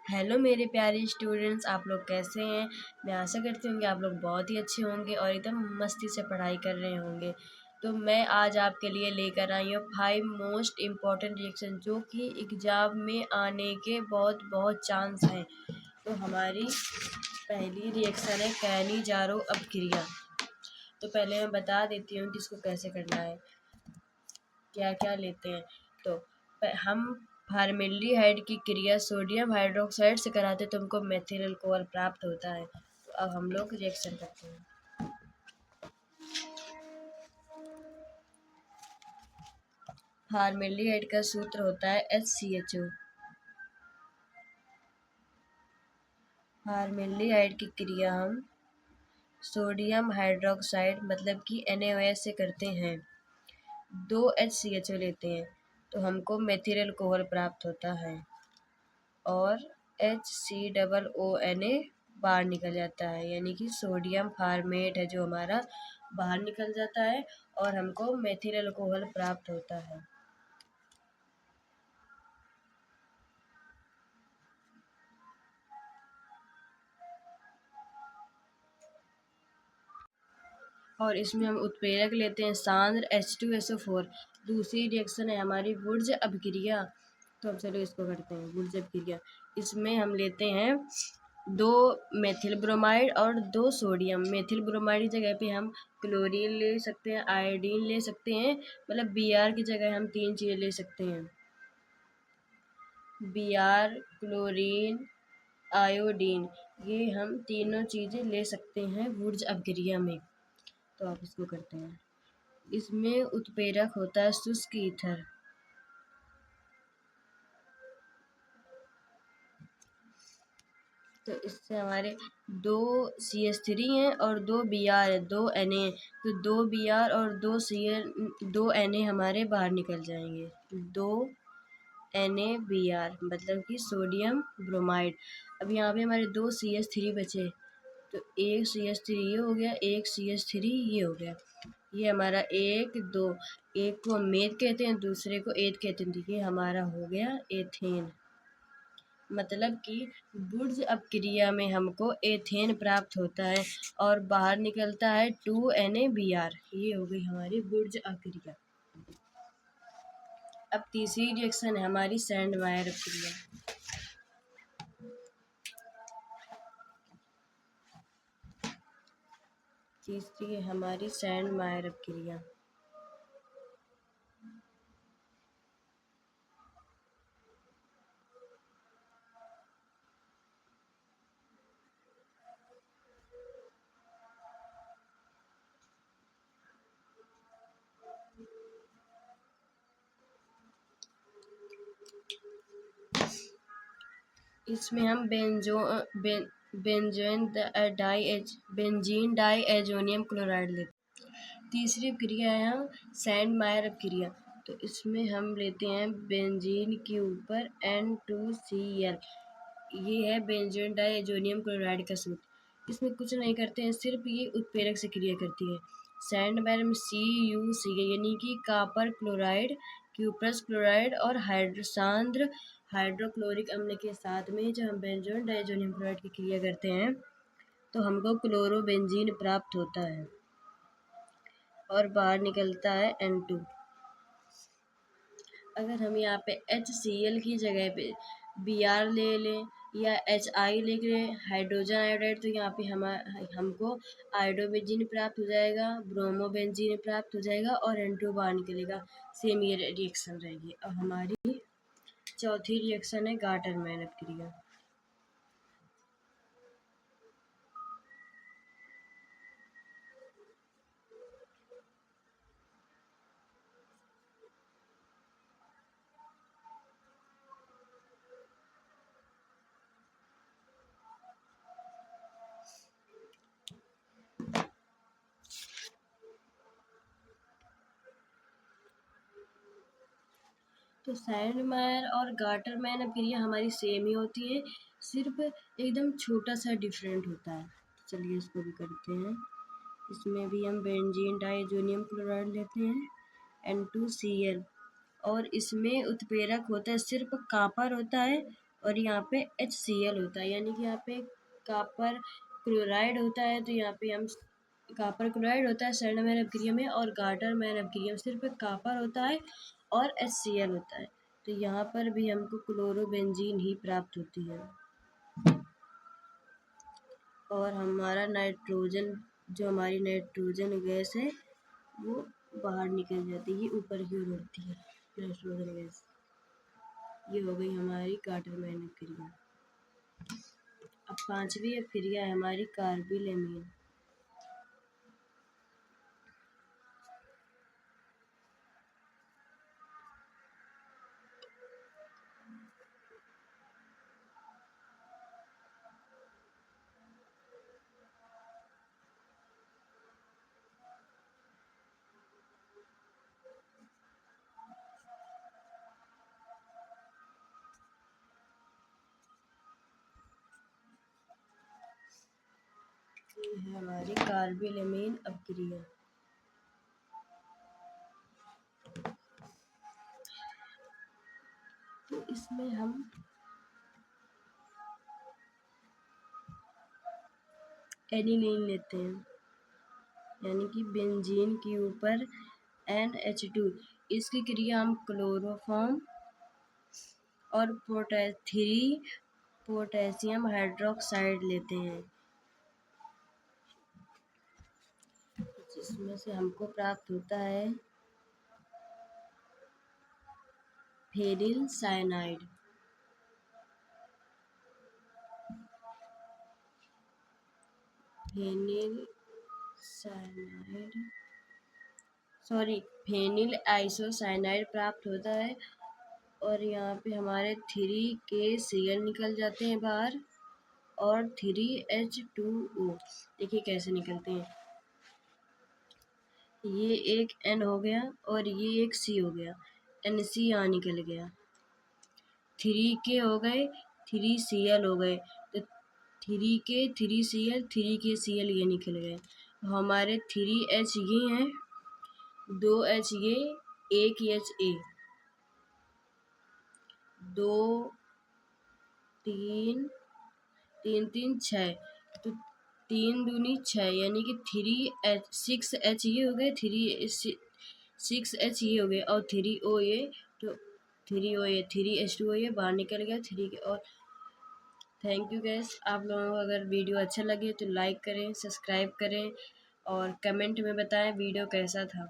Hello मेरे प्यारे students, आप लोग कैसे हैं। मैं आशा करती हूँ कि आप लोग बहुत ही अच्छे होंगे और एकदम मस्ती से पढ़ाई कर रहे होंगे। तो मैं आज आपके लिए लेकर आई हूँ 5 मोस्ट इम्पॉर्टेंट रिएक्शन जो कि एग्ज़ाम में आने के बहुत बहुत चांस हैं। तो हमारी पहली रिएक्शन है कैनी जारो अपक्रिया। तो पहले मैं बता देती हूँ कि इसको कैसे करना है, क्या क्या लेते हैं। तो हम फॉर्मेल्डिहाइड की क्रिया सोडियम हाइड्रोक्साइड से कराते तो हमको मेथिल अल्कोहल प्राप्त होता है। तो अब हम लोग रिएक्शन करते हैं। फॉर्मेल्डिहाइड का सूत्र होता है HCHO। फॉर्मेल्डिहाइड की क्रिया हम सोडियम हाइड्रोक्साइड मतलब कि NaOH से करते हैं। 2 HCHO लेते हैं तो हमको मेथिल अल्कोहल प्राप्त होता है और HCOONA बाहर निकल जाता है, यानी कि सोडियम फॉर्मेट है जो हमारा बाहर निकल जाता है और हमको मेथिल अल्कोहल प्राप्त होता है। और इसमें हम उत्प्रेरक लेते हैं सांद्र H2SO4। दूसरी रिएक्शन है हमारी वुर्ज अपक्रिया। तो अब चलो इसको करते हैं, वुर्ज अपक्रिया। इसमें हम लेते हैं 2 मेथिल ब्रोमाइड और 2 सोडियम। मेथिल ब्रोमाइड की जगह पे हम क्लोरीन ले सकते हैं, आयोडीन ले सकते हैं, मतलब Br की जगह हम 3 चीज़ें ले सकते हैं, Br, क्लोरीन, आयोडीन। ये हम तीनों चीज़ें ले सकते हैं वुर्ज अपक्रिया में। तो आप इसको करते हैं। इसमें उत्प्रेरक होता है शुष्क ईथर। तो इससे हमारे 2 CH3 हैं और 2 Br है, 2 Na। तो 2 Br और 2 Na हमारे बाहर निकल जाएंगे। 2 NaBr मतलब कि सोडियम ब्रोमाइड। अब यहाँ पे हमारे 2 CH3 बचे, तो एक CH3 ये हो गया, एक CH3 ये हो गया। ये हमारा 1 2, एक को हम मेथ कहते हैं, दूसरे को एथ कहते हैं। देखिए हमारा हो गया एथेन। मतलब कि वुर्ज अपक्रिया में हमको एथेन प्राप्त होता है और बाहर निकलता है 2 NaBr। ये हो गई हमारी वुर्ज अपक्रिया। अब तीसरी रिएक्शन है हमारी सैंडमायर अपक्रिया। तीसरी है हमारी सैंडमायर अपक्रिया। इसमें हम बेंजीन डाईएजोनियम क्लोराइड लेते हैं। तीसरी क्रिया है हम सैंडमायर क्रिया। तो इसमें हम लेते हैं बेंजीन के ऊपर N2Cl। ये है बेंजीन डाईएजोनियम क्लोराइड का सूत्र। इसमें कुछ नहीं करते हैं, सिर्फ ये उत्प्रेरक से क्रिया करती है। सैंडमायर में CuC यानी कि कॉपर क्लोराइड, क्यूप्रस क्लोराइड और सांद्र हाइड्रोक्लोरिक अम्ल के साथ में जब हम बेंजोन डाइजोनियम क्लोराइड की क्रिया करते हैं तो हमको क्लोरोबेंजीन प्राप्त होता है और बाहर निकलता है N2। अगर हम यहाँ पे HCl की जगह पे Br ले लें या HI ले लें, हाइड्रोजन आयोडाइड, तो यहाँ पे हमको आयोडोबेंजीन प्राप्त हो जाएगा, ब्रोमोबेंजीन प्राप्त हो जाएगा और N2 बाहर निकलेगा। सेम ये रिएक्शन रहेगी। अब हमारी चौथी रिएक्शन है गाटरमैन अपक्रिया। तो सैंडमायर और गाटरमैन अपक्रिया हमारी सेम ही होती है, सिर्फ एकदम छोटा सा डिफरेंट होता है। तो चलिए इसको भी करते हैं। इसमें भी हम बेंजीन डाइजोनियम क्लोराइड लेते हैं N2Cl और इसमें उत्प्रेरक होता है सिर्फ कॉपर होता है और यहाँ पे HCl होता है, यानी कि यहाँ पे कॉपर क्लोराइड होता है। तो यहाँ पे हम कॉपर क्लोराइड होता है सैंडमैन अपक्रिया में, और गार्टरमैन अपक्रिया में सिर्फ कॉपर होता है और HCl होता है। तो यहाँ पर भी हमको क्लोरोबेंजीन ही प्राप्त होती है, और हमारा नाइट्रोजन, जो हमारी नाइट्रोजन गैस है वो बाहर निकल जाती है, ये ऊपर की ओर उड़ती है नाइट्रोजन गैस। ये हो गई हमारी गार्टरमैन अपक्रिया। अब पांचवी अपक्रिया है हमारी कार्बिलएमीन। ये है हमारी कार्बिलएमीन अपक्रिया। तो इसमें हम एनिलीन लेते हैं, यानी कि बेंजीन के ऊपर NH2। इसकी क्रिया हम क्लोरोफॉर्म और पोटेशियम हाइड्रोक्साइड लेते हैं, जिसमें से हमको प्राप्त होता है फेरिल साइनाइड। फेनिल आइसोसाइनाइड प्राप्त होता है। और यहाँ पे हमारे 3KCl निकल जाते हैं बाहर, और 3H2O। देखिए कैसे निकलते हैं, ये एक N हो गया और ये एक C हो गया, NC यहाँ निकल गया। 3K हो गए, 3Cl हो गए, तो 3K 3Cl 3KCl ये निकल गए। हमारे 3H ये हैं, 2H ये, 1H ए, 2 3 3 3 6, तो 3 दूनी 6, यानी कि 6H ये हो गए, 6H ये हो गए, और 3O ये, तो 3O ये 3H2O ये बाहर निकल गया 3 के। और थैंक यू गैस। आप लोगों को अगर वीडियो अच्छा लगे तो लाइक करें, सब्सक्राइब करें, और कमेंट में बताएं वीडियो कैसा था।